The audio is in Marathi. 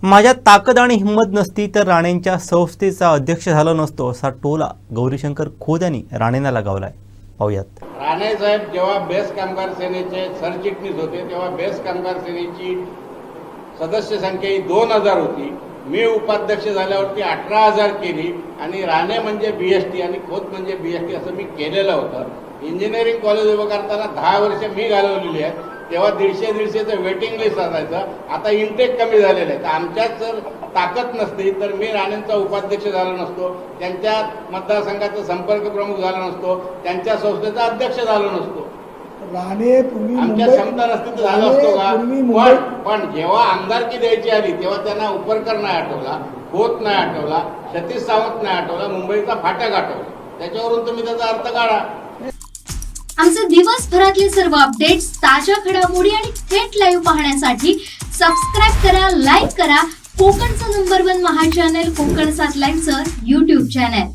माझ्या ताकद आणि हिंमत नसती तर राणेंच्या संस्थेचा अध्यक्ष झालो नसतो, असा टोला गौरीशंकर खोत यांनी राणेंना लगावलाय. पाहूयात. राणे साहेब जेव्हा बेस्ट कामगार सेनेचे सरचिटणीस होते तेव्हा बेस्ट कामगार सेनेची सदस्य संख्या ही 2000 होती. मी उपाध्यक्ष झाल्यावरती 18000 केली आणि राणे म्हणजे बीएसटी आणि खोत म्हणजे बीएसटी असं मी केलेलं होतं. इंजिनिअरिंग कॉलेज उभं करताना 10 वर्ष मी घालवलेली आहेत. तेव्हा 150-150चं वेटिंग लिस्ट असायचं. आता इंटेक कमी झालेलं आहे. तर आमच्यात जर ताकद नसती तर मी राणेंचा उपाध्यक्ष झालो नसतो, त्यांच्या मतदारसंघाचा संपर्क प्रमुख झालो नसतो, त्यांच्या संस्थेचा अध्यक्ष झालो नसतो. राणे पूर्वी आमच्या क्षमता नसती तर झालं असतो का? पण जेव्हा आमदारकी द्यायची आली तेव्हा त्यांना उपरकर नाही आठवला, खोत नाही आठवला, सतीश सावंत नाही आठवला, मुंबईचा फाटक आठवला. त्याच्यावरून तुम्ही त्याचा अर्थ काढा. आमचे दिवसभरातले सर्व अपडेट्स, ताज्या घडामोडी आणि थेट लाईव्ह पाहण्यासाठी सबस्क्राईब करा, लाईक करा कोकणचं नंबर 1 महा चॅनल कोकण 7 लाईव्हचं YouTube चॅनल.